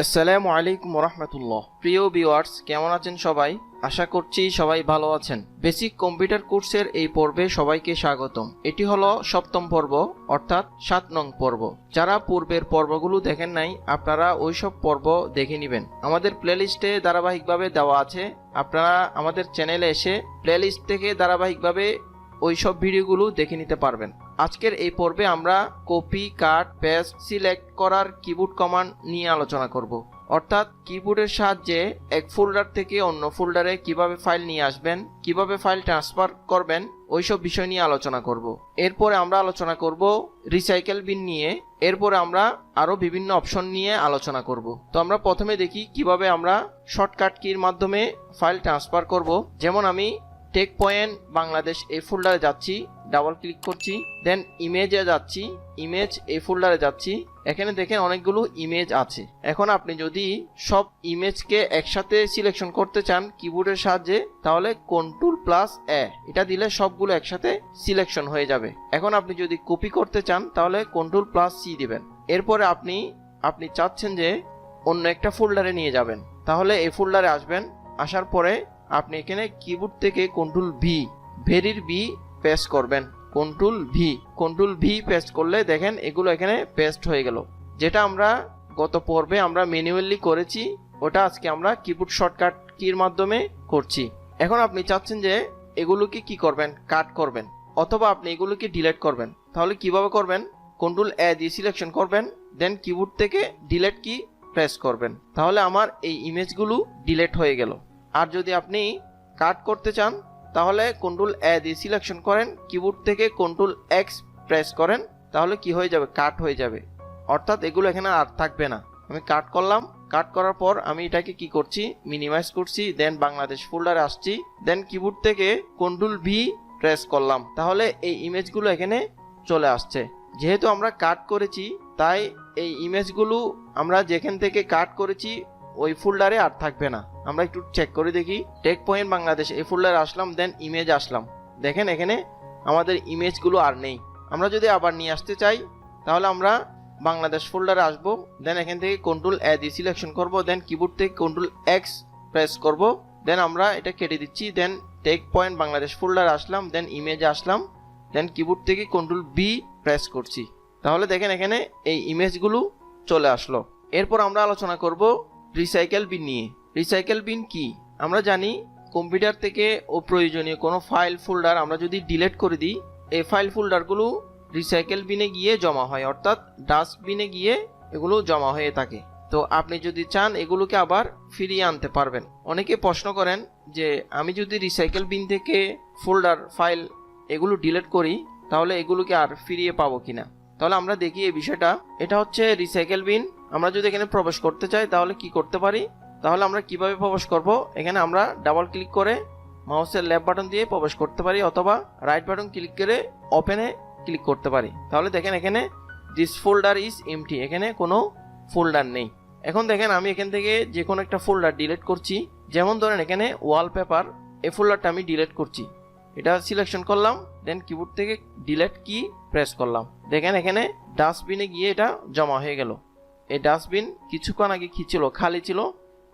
আসসালামু আলাইকুম রাহমাতুল্লাহ। প্রিয় ভিউয়ার্স, কেমন আছেন সবাই? আশা করছি সবাই ভালো আছেন। বেসিক কম্পিউটার কোর্সের এই পর্বে সবাইকে স্বাগতম। এটি হলো 7ম পর্ব, অর্থাৎ 7 নং পর্ব। যারা পূর্বের পর্বগুলো দেখেন নাই, আপনারা ওইসব পর্ব দেখে নেবেন। আমাদের প্লেলিস্টে ধারাবাহিকভাবে দেওয়া আছে। আপনারা আমাদের চ্যানেলে এসে প্লেলিস্ট থেকে ধারাবাহিকভাবে ওইসব ভিডিওগুলো দেখে নিতে পারবেন। আজকের এই পর্বে আমরা কপি, কাট, পেস্ট, সিলেক্ট করার কিবোর্ড কমান্ড নিয়ে আলোচনা করব। অর্থাৎ কিবোর্ডের সাহায্যে এক ফোল্ডার থেকে অন্য ফোল্ডারে কিভাবে ফাইল নিয়ে আসবেন, কিভাবে ফাইল ট্রান্সফার করবেন, ওইসব বিষয় নিয়ে আলোচনা করব। এরপরে আমরা আলোচনা করব রিসাইকেল বিন নিয়ে। এরপরে আমরা আরো বিভিন্ন অপশন নিয়ে আলোচনা করব। তো আমরা প্রথমে দেখি কিভাবে আমরা শর্টকাট কির মাধ্যমে ফাইল ট্রান্সফার করব। যেমন আমি টেক পয়েন্ট বাংলাদেশ এই ফোল্ডারে যাচ্ছি, ডাবল ক্লিক করছি, দেন ইমেজে যাচ্ছি, ইমেজ এই ফোল্ডারে যাচ্ছি। এখানে দেখেন অনেকগুলো ইমেজ আছে। এখন আপনি যদি সব ইমেজকে একসাথে সিলেকশন করতে চান কিবোর্ডের সাহায্যে, তাহলে Ctrl+A এটা দিলে সবগুলো একসাথে সিলেকশন হয়ে যাবে। এখন আপনি যদি কপি করতে চান তাহলে Ctrl+C দিবেন। এরপরে আপনি চাচ্ছেন যে অন্য একটা ফোল্ডারে নিয়ে যাবেন, তাহলে এই ফোল্ডারে আসবেন। আসার পরে আপনি এখানে কিবোর্ড থেকে ভেরির বি পেস্ট করবেন। কন্ট্রোল ভি পেস্ট করলে দেখেন এগুলো এখানে পেস্ট হয়ে গেল। যেটা আমরা গত পর্বে আমরা ম্যানুয়ালি করেছি, ওটা আজকে আমরা কিবোর্ড শর্টকাট কির মাধ্যমে করছি। এখন আপনি চাচ্ছেন যে এগুলোকে কি করবেন, কাট করবেন, অথবা আপনি এগুলোকে ডিলিট করবেন। তাহলে কিভাবে করবেন? Ctrl+A দিয়ে সিলেকশন করবেন, দেন কিবোর্ড থেকে ডিলিট কি প্রেস করবেন। তাহলে আমার এই ইমেজগুলো ডিলিট হয়ে গেল। আর যদি আপনি কাট করতে চান তাহলে Ctrl+A দিয়ে সিলেকশন করেন, কিবোর্ড থেকে Ctrl+X প্রেস করেন, তাহলে কি হয়ে যাবে? কাট হয়ে যাবে। অর্থাৎ এগুলো এখানে আর থাকবে না। আমি কাট করলাম, কাট করার পর আমি এটাকে কি করছি, মিনিমাইজ করছি, দেন বাংলাদেশ ফোল্ডারে আসছি, দেন কিবোর্ড থেকে Ctrl+V প্রেস করলাম, তাহলে এই ইমেজগুলো এখানে চলে আসছে। যেহেতু আমরা কাট করেছি, তাই এই ইমেজগুলো আমরা যেখান থেকে কাট করেছি ওই ফোল্ডারে আর থাকবে না। আমরা একটু চেক করে দেখি। টেক পয়েন্ট বাংলাদেশ এই ফোল্ডারে আসলাম, দেন ইমেজ আসলাম, দেখেন এখানে আমাদের ইমেজগুলো আর নেই। আমরা যদি আবার নিয়ে আসতে চাই তাহলে আমরা বাংলাদেশ ফোল্ডারে আসব, দেন এখান থেকে Ctrl+A দিয়ে সিলেকশন করব, দেন কিবোর্ড থেকে Ctrl+X প্রেস করব, দেন আমরা এটা কেটে দিচ্ছি, দেন টেক পয়েন্ট বাংলাদেশ ফোল্ডারে আসলাম, দেন ইমেজে আসলাম, দেন কিবোর্ড থেকে Ctrl+B প্রেস করছি, তাহলে দেখেন এখানে এই ইমেজগুলো চলে আসলো। এরপর আমরা আলোচনা করব রিসাইকেল বিন নিয়ে। রিসাইকেল বিন কি? আমরা জানি কম্পিউটার থেকে অপ্রয়োজনীয় কোনো ফাইল ফোল্ডার আমরা যদি ডিলিট করে দিই, এই ফাইল ফোল্ডারগুলো রিসাইকেল বিনে গিয়ে জমা হয়, অর্থাৎ ডাস্টবিনে গিয়ে এগুলো জমা হয়ে থাকে। তো আপনি যদি চান এগুলোকে আবার ফিরিয়ে আনতে পারবেন। অনেকে প্রশ্ন করেন যে আমি যদি রিসাইকেল বিন থেকে ফোল্ডার, ফাইল এগুলো ডিলিট করি তাহলে এগুলোকে আর ফিরিয়ে পাবো কিনা। তাহলে আমরা দেখি এই বিষয়টা। এটা হচ্ছে রিসাইকেল বিন। আমরা যদি এখানে প্রবেশ করতে চাই তাহলে কি করতে পারি? তাহলে আমরা কিভাবে প্রবেশ করব? এখানে আমরা ডাবল ক্লিক করে মাউসের লেফট বাটন দিয়ে প্রবেশ করতে পারি, অথবা রাইট বাটন ক্লিক করে ওপেনে ক্লিক করতে পারি। তাহলে দেখেন এখানে দিস ফোল্ডার ইজ এমটি, এখানে কোনো ফোল্ডার নেই। এখন দেখেন আমি এখান থেকে যে কোনো একটা ফোল্ডার ডিলিট করছি। যেমন ধরেন এখানে ওয়ালপেপার, এই ফোল্ডারটা আমি ডিলিট করছি। এটা সিলেকশন করলাম, দেন কিবোর্ড থেকে ডিলিট কি প্রেস করলাম, দেখেন এখানে ডাস্টবিনে গিয়ে এটা জমা হয়ে গেল। এই ডাস্টবিন কিছুক্ষণ আগে কি ছিল? খালি ছিল,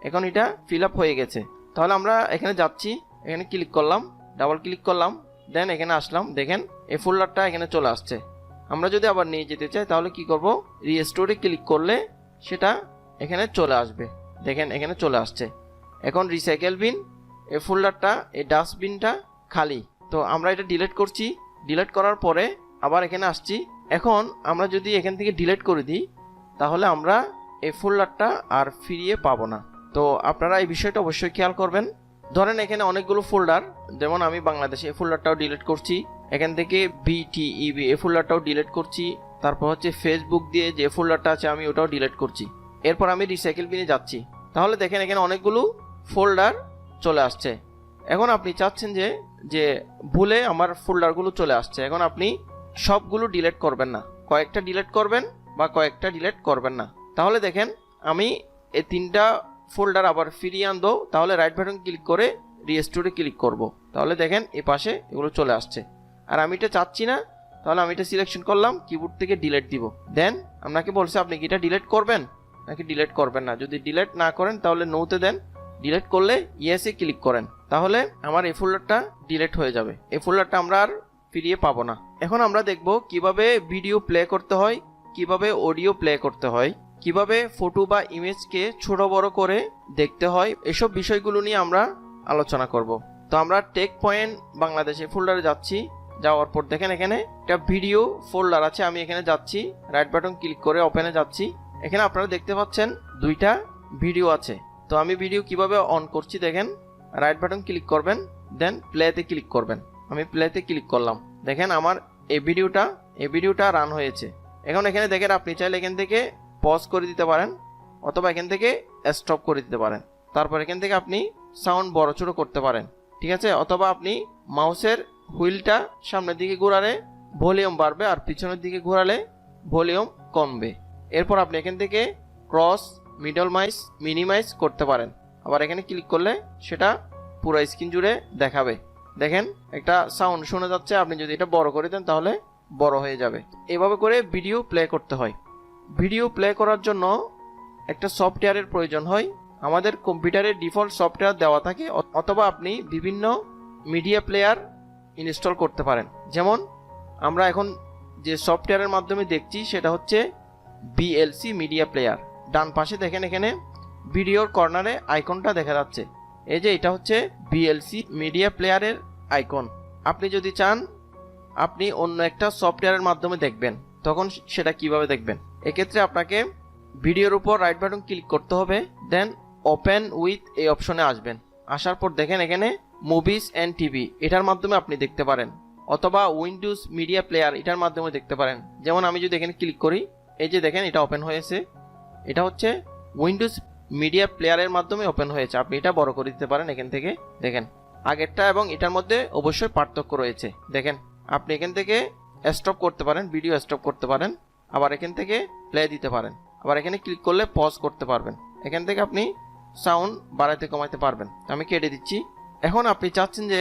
এখন এটা ফিল আপ হয়ে গেছে। তাহলে আমরা এখানে যাচ্ছি, এখানে ক্লিক করলাম, ডাবল ক্লিক করলাম, দেন এখানে আসলাম, দেখেন এই ফোল্ডারটা এখানে চলে আসছে। আমরা যদি আবার নিয়ে যেতে চাই তাহলে কি করব? রিস্টোরে ক্লিক করলে সেটা এখানে চলে আসবে। দেখেন এখানে চলে আসছে। এখন রিসাইকেল বিন, এই ফোল্ডারটা, এই ডাস্টবিনটা খালি। তো আমরা এটা ডিলিট করছি, ডিলিট করার পরে আবার এখানে আসছি। এখন আমরা যদি এখান থেকে ডিলিট করে দিই তাহলে আমরা এই ফোল্ডারটা আর ফিরিয়ে পাবো না। তো আপনারা এই বিষয়টা অবশ্যই খেয়াল করবেন। ধরেন এখানে অনেকগুলো ফোল্ডার, যেমন আমি বাংলাদেশে এই ফোল্ডারটাও ডিলিট করছি, এখান থেকে BTEB এই ফোল্ডারটাও ডিলিট করছি, তারপর হচ্ছে ফেসবুক দিয়ে যে ফোল্ডারটা আছে আমি ওটাও ডিলিট করছি। এরপর আমি রিসাইকেল বিনে যাচ্ছি, তাহলে দেখেন এখানে অনেকগুলো ফোল্ডার চলে আসছে। এখন আপনি চাচ্ছেন যে ভুলে আমার ফোল্ডারগুলো চলে আসছে, এখন আপনি সবগুলো ডিলিট করবেন না, কয়েকটা ডিলিট করবেন বা কয়েকটা ডিলিট করবেন না। তাহলে দেখেন আমি এই 3টা ফোল্ডার আবার ফিরিয়ে আনবো, তাহলে রাইট বাটন ক্লিক করে রিস্টোরে ক্লিক করব, তাহলে দেখেন এই পাশে এগুলো চলে আসছে। আর আমি এটা চাচ্ছি না, তাহলে আমি এটা সিলেকশন করলাম, কিবোর্ড থেকে ডিলিট দিব। দেন আপনাকে বলছে আপনি কি এটা ডিলিট করবেন নাকি ডিলিট করবেন না। যদি ডিলিট না করেন তাহলে নোতে দেন, ডিলিট করলে ইয়েসে ক্লিক করেন, তাহলে আমার এই ফোল্ডারটা ডিলিট হয়ে যাবে। এই ফোল্ডারটা আমরা আর ফিরিয়ে পাবো না। এখন আমরা দেখব কিভাবে ভিডিও প্লে করতে হয়, কিভাবে অডিও প্লে করতে হয়, কিভাবে ফটো বা ইমেজকে ছোট বড় করে দেখতে হয়, এসব বিষয়গুলো নিয়ে আমরা আলোচনা করব। তো আমরা টেক পয়েন্ট বাংলাদেশে ফোল্ডারে যাচ্ছি। যাওয়ার পর দেখেন এখানে একটা ভিডিও ফোল্ডার আছে, আমি এখানে যাচ্ছি, রাইট বাটন ক্লিক করে ওপেনে যাচ্ছি। এখানে আপনারা দেখতে পাচ্ছেন দুইটা ভিডিও আছে। তো আমি ভিডিও কিভাবে অন করছি দেখেন, রাইট বাটন ক্লিক করবেন, দেন প্লেতে ক্লিক করবেন। আমি প্লেতে ক্লিক করলাম, দেখেন আমার এই ভিডিওটা রান হয়েছে। এখন এখানে দেখেন আপনি চাইলে এখান থেকে পজ করে দিতে পারেন অথবা এখান থেকে স্টপ করে দিতে পারেন। তারপর এখান থেকে আপনি সাউন্ড বড় ছোট করতে পারেন, ঠিক আছে। অথবা আপনি মাউসের হুইলটা সামনের দিকে ঘোরালে ভলিউম বাড়বে আর পিছনের দিকে ঘোরালে ভলিউম কমবে। এরপর আপনি এখান থেকে ক্রস, মিনিমাইজ করতে পারেন। আবার এখানে ক্লিক করলে সেটা পুরো স্ক্রিন জুড়ে দেখাবে। দেখেন একটা সাউন্ড শোনা যাচ্ছে, আপনি যদি এটা বড় করে দেন তাহলে বড় হয়ে যাবে। এভাবে করে ভিডিও প্লে করতে হয়। ভিডিও প্লে করার জন্য একটা সফটওয়্যারের প্রয়োজন হয়। আমাদের কম্পিউটারে ডিফল্ট সফটওয়্যার দেওয়া থাকে অথবা আপনি বিভিন্ন মিডিয়া প্লেয়ার ইনস্টল করতে পারেন। যেমন আমরা এখন যে সফটওয়্যারের মাধ্যমে দেখছি সেটা হচ্ছে বিএলসি মিডিয়া প্লেয়ার। ডান পাশে দেখেন এখানে ভিডিওর কর্নারে আইকনটা দেখা যাচ্ছে, এই যে এটা হচ্ছে বিএলসি মিডিয়া প্লেয়ারের আইকন। আপনি যদি চান আপনি অন্য একটা সফটওয়্যারের মাধ্যমে দেখবেন, তখন সেটা কিভাবে দেখবেন? এক্ষেত্রে আপনাকে ভিডিওর উপর রাইট বাটন ক্লিক করতে হবে, দেন ওপেন উইথ এই অপশনে আসবেন। আসার পর দেখেন এখানে মুভিজ অ্যান্ড টিভি, এটার মাধ্যমে আপনি দেখতে পারেন, অথবা উইন্ডোজ মিডিয়া প্লেয়ার এটার মাধ্যমে দেখতে পারেন। যেমন আমি যদি এখানে ক্লিক করি, এই যে দেখেন এটা ওপেন হয়েছে, এটা হচ্ছে উইন্ডোজ মিডিয়া প্লেয়ারের মাধ্যমে ওপেন হয়েছে। আপনি এটা বড় করে দিতে পারেন এখান থেকে। দেখেন আগেরটা এবং এটার মধ্যে অবশ্যই পার্থক্য রয়েছে। দেখেন আপনি এখান থেকে স্টপ করতে পারেন, ভিডিও স্টপ করতে পারেন, আবার এখান থেকে প্লে দিতে পারেন, আবার এখানে ক্লিক করলে পজ করতে পারবেন। এখান থেকে আপনি সাউন্ড বাড়াতে কমাতে পারবেন। আমি কেটে দিচ্ছি। এখন আপনি চাচ্ছেন যে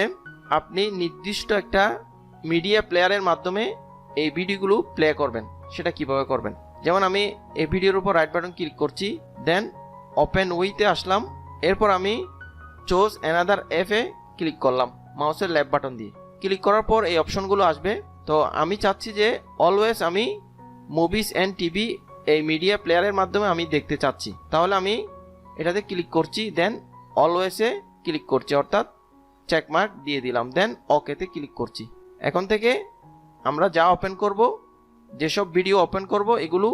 আপনি নির্দিষ্ট একটা মিডিয়া প্লেয়ারের মাধ্যমে এই ভিডিওগুলো প্লে করবেন, সেটা কিভাবে করবেন? যেমন আমি এই ভিডিওর উপর রাইট বাটন ক্লিক করছি, দেন ওপেন উইথে আসলাম। এরপর আমি চুজ অ্যানাদার এ ক্লিক করলাম মাউসের লেফট বাটন দিয়ে। ক্লিক করার পর এই অপশনগুলো আসবে। তো আমি চাচ্ছি যে অলওয়েজ আমি মুভিজ অ্যান্ড টিভি এই মিডিয়া প্লেয়ারের মাধ্যমে আমি দেখতে চাচ্ছি, তাহলে আমি এটাতে ক্লিক করছি, দেন অলওয়েজে ক্লিক করছি, অর্থাৎ চেকমার্ক দিয়ে দিলাম, দেন ওকেতে ক্লিক করছি। এখন থেকে আমরা যা ওপেন করব, যেসব ভিডিও ওপেন করব, এগুলো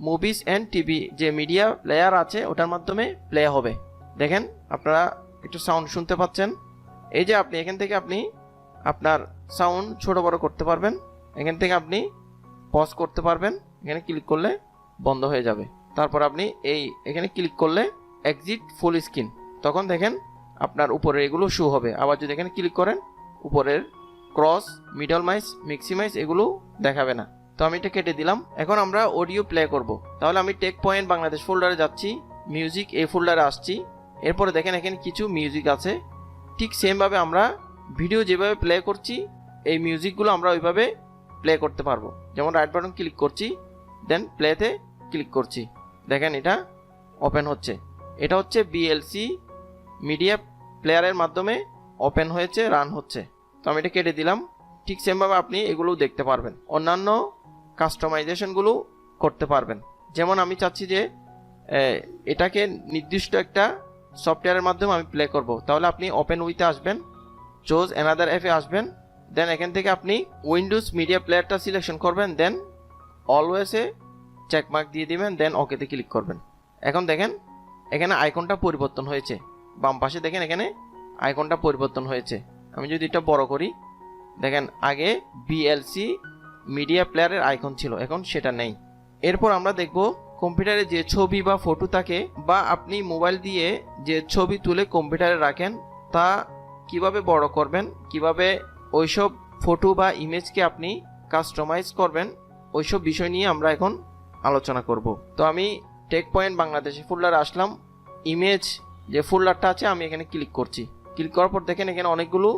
মুভিজ অ্যান্ড টিভি যে মিডিয়া প্লেয়ার আছে ওটার মাধ্যমে প্লে হবে। দেখেন আপনারা একটু সাউন্ড শুনতে পাচ্ছেন। এই যে আপনি এখান থেকে আপনি আপনার সাউন্ড ছোট বড় করতে পারবেন, এখান থেকে আপনি পজ করতে পারবেন, এখানে ক্লিক করলে বন্ধ হয়ে যাবে। তারপর আপনি এখানে ক্লিক করলে এক্সিট ফুল স্ক্রিন, তখন দেখেন আপনার উপরে এগুলো শো হবে। আবার যদি এখানে ক্লিক করেন উপরের ক্রস, মিক্সিমাইজ এগুলো দেখাবে না। তো আমি এটা কেটে দিলাম। এখন আমরা অডিও প্লে করব। তাহলে আমি টেক পয়েন্ট বাংলাদেশ ফোল্ডারে যাচ্ছি, মিউজিক এই ফোল্ডারে আসছি। এরপরে দেখেন এখানে কিছু মিউজিক আছে। ঠিক সেমভাবে আমরা ভিডিও যেভাবে প্লে করছি এই মিউজিকগুলো আমরা ওইভাবে প্লে করতে পারবো। যেমন রাইট বাটন ক্লিক করছি, দেন প্লেতে ক্লিক করছি, দেখেন এটা ওপেন হচ্ছে। এটা হচ্ছে বিএলসি মিডিয়া প্লেয়ারের মাধ্যমে ওপেন হয়েছে, রান হচ্ছে। তো আমি এটা কেটে দিলাম। ঠিক সেমভাবে আপনি এগুলোও দেখতে পারবেন, অন্যান্য কাস্টমাইজেশনগুলো করতে পারবেন। যেমন আমি চাচ্ছি যে এটাকে নির্দিষ্ট একটা সফটওয়্যারের মাধ্যমে আমি প্লে করব, তাহলে আপনি ওপেন উইথে আসবেন, চুজ অ্যানাদার এ আসবেন, দেন এখান থেকে আপনি উইন্ডোজ মিডিয়া প্লেয়ারটা সিলেকশন করবেন, দেন অলওয়েজে চেকমার্ক দিয়ে দিবেন, দেন ওকেতে ক্লিক করবেন। এখন দেখেন এখানে আইকনটা পরিবর্তন হয়েছে, বাম পাশে দেখেন এখানে আইকনটা পরিবর্তন হয়েছে। আমি যদি এটা বড় করি, দেখেন আগে বিএলসি মিডিয়া প্লেয়ারের আইকন ছিল, এখন সেটা নেই। এরপর আমরা দেখব কম্পিউটারে যে ছবি বা ফটো থাকে, বা আপনি মোবাইল দিয়ে যে ছবি তুলে কম্পিউটারে রাখেন, তা কিভাবে বড় করবেন, কিভাবে ওইসব ফটো বা ইমেজকে আপনি কাস্টমাইজ করবেন, ওইসব বিষয় নিয়ে আমরা এখন আলোচনা করব। তো আমি টেক পয়েন্ট বাংলাদেশে ফোল্ডারে আসলাম, ইমেজ যে ফোল্ডারটা আছে আমি এখানে ক্লিক করছি। ক্লিক করার পর দেখেন এখানে অনেকগুলো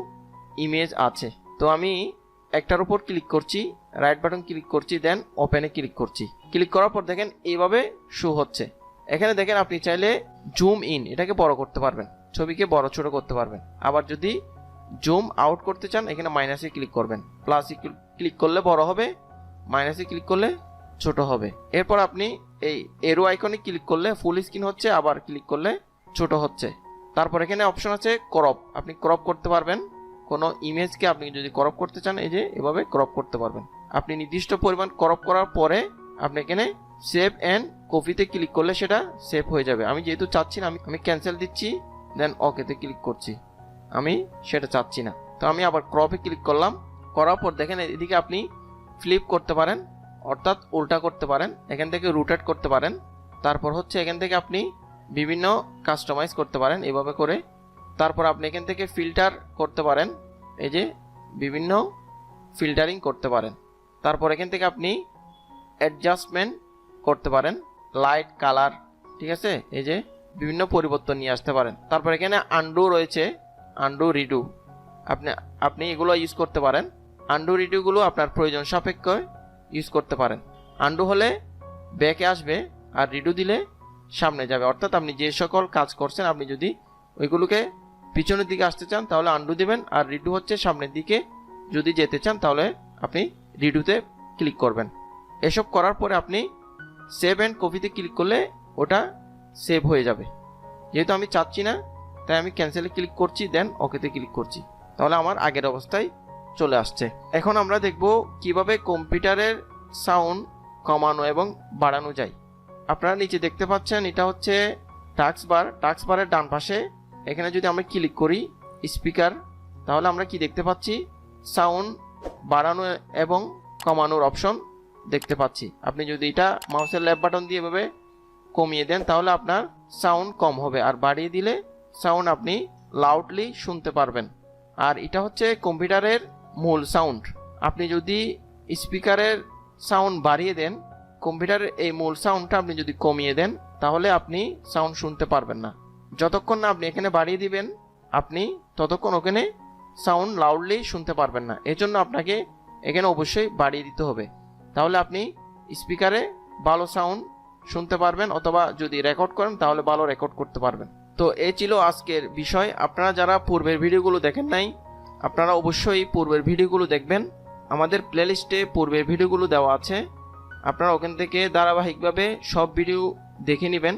ইমেজ আছে। তো আমি একটার উপর ক্লিক করছি, রাইট বাটন ক্লিক করছি, দেন ওপেনে ক্লিক করছি। ক্লিক করার পর দেখেন এইভাবে শো হচ্ছে। এখানে দেখেন আপনি চাইলে জুম ইন এটাকে বড় করতে পারবেন, ছবিকে বড় ছোট করতে পারবেন। আবার যদি জুম আউট করতে চান এখানে মাইনাসে ক্লিক করবেন, প্লাসে ক্লিক করলে বড় হবে, মাইনাসে ক্লিক করলে ছোট হবে। এরপর আপনি এই এরো আইকনে ক্লিক করলে ফুল স্ক্রিন হচ্ছে, আবার ক্লিক করলে ছোট হচ্ছে। তারপর এখানে অপশন আছে ক্রপ, আপনি ক্রপ করতে পারবেন। কোনো ইমেজকে আপনি যদি ক্রপ করতে চান এই যে এভাবে ক্রপ করতে পারবেন। আপনি নির্দিষ্ট পরিমাণ ক্রপ করার পরে আপনি এখানে সেভ অ্যান্ড কপিতে ক্লিক করলে সেটা সেভ হয়ে যাবে। আমি যেহেতু চাচ্ছি না আমি ক্যান্সেল দিচ্ছি, দেন ওকেতে ক্লিক করছি, আমি সেটা চাচ্ছি না। তো আমি আবার ক্রপে ক্লিক করলাম, করার পর দেখেন এদিকে আপনি ফ্লিপ করতে পারেন, অর্থাৎ উল্টা করতে পারেন, এখান থেকে রোটেট করতে পারেন। তারপর হচ্ছে এখান থেকে আপনি বিভিন্ন কাস্টমাইজ করতে পারেন এভাবে করে। তারপর আপনি এখান থেকে ফিল্টার করতে পারেন, এই যে বিভিন্ন ফিল্টারিং করতে পারেন। তারপর এখান থেকে আপনি অ্যাডজাস্টমেন্ট করতে পারেন, লাইট কালার, ঠিক আছে, এই যে বিভিন্ন পরিবর্তন নিয়ে আসতে পারেন। তারপর এখানে আন্ডু রয়েছে, আন্ডু রিডু, আপনি এগুলো ইউজ করতে পারেন। আন্ডু রিডুগুলো আপনার প্রয়োজন সাপেক্ষ ইউজ করতে পারেন। আন্ডু হলে ব্যাকে আসবে আর রিডু দিলে সামনে যাবে, অর্থাৎ আপনি যে সকল কাজ করছেন আপনি যদি ওইগুলোকে পিছনের দিকে আসতে চান তাহলে আন্ডু দিবেন, আর রিডু হচ্ছে সামনের দিকে যদি যেতে চান তাহলে আপনি রিডুতে ক্লিক করবেন। এসব করার পরে আপনি সেভ অ্যান্ড কপিতে ক্লিক করলে ওটা সেভ হয়ে যাবে। যেহেতু আমি চাচ্ছি না তাই আমি ক্যান্সেলে ক্লিক করছি, দেন ওকেতে ক্লিক করছি, তাহলে আমার আগের অবস্থায় চলে আসছে। এখন আমরা দেখব কিভাবে কম্পিউটারের সাউন্ড কমানো এবং বাড়ানো যায়। আপনারা নিচে দেখতে পাচ্ছেন এটা হচ্ছে টাস্কবার, টাস্কবারের ডান পাশে এখানে যদি আমরা ক্লিক করি স্পিকার, তাহলে আমরা কি দেখতে পাচ্ছি, সাউন্ড বাড়ানো এবং কমানোর অপশন দেখতে পাচ্ছি। আপনি যদি এটা মাউসের লেফট বাটন দিয়ে এভাবে কমিয়ে দেন তাহলে আপনার সাউন্ড কম হবে, আর বাড়িয়ে দিলে সাউন্ড আপনি লাউডলি শুনতে পারবেন। আর এটা হচ্ছে কম্পিউটারের মূল সাউন্ড। আপনি যদি স্পিকারের সাউন্ড বাড়িয়ে দেন, কম্পিউটারের এই মূল সাউন্ডটা আপনি যদি কমিয়ে দেন তাহলে আপনি সাউন্ড শুনতে পারবেন না। যতক্ষণ না আপনি এখানে বাড়িয়ে দিবেন আপনি ততক্ষণ ওখানে সাউন্ড লাউডলি শুনতে পারবেন না। এজন্য আপনাকে এখানে অবশ্যই বাড়িয়ে দিতে হবে, তাহলে আপনি স্পিকারে ভালো সাউন্ড শুনতে পারবেন, অথবা যদি রেকর্ড করেন তাহলে ভালো রেকর্ড করতে পারবেন। তো এই ছিল আজকের বিষয়। আপনারা যারা পূর্বের ভিডিওগুলো দেখেন নাই আপনারা অবশ্যই পূর্বের ভিডিওগুলো দেখবেন। আমাদের প্লেলিস্টে পূর্বের ভিডিওগুলো দেওয়া আছে, আপনারা ওখান থেকে ধারাবাহিকভাবে সব ভিডিও দেখে নেবেন,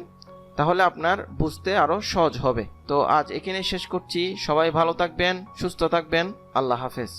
তাহলে আপনার বুঝতে আরও সহজ হবে। তো আজ এখানে শেষ করছি, সবাই ভালো থাকবেন, সুস্থ থাকবেন, আল্লাহ হাফেজ।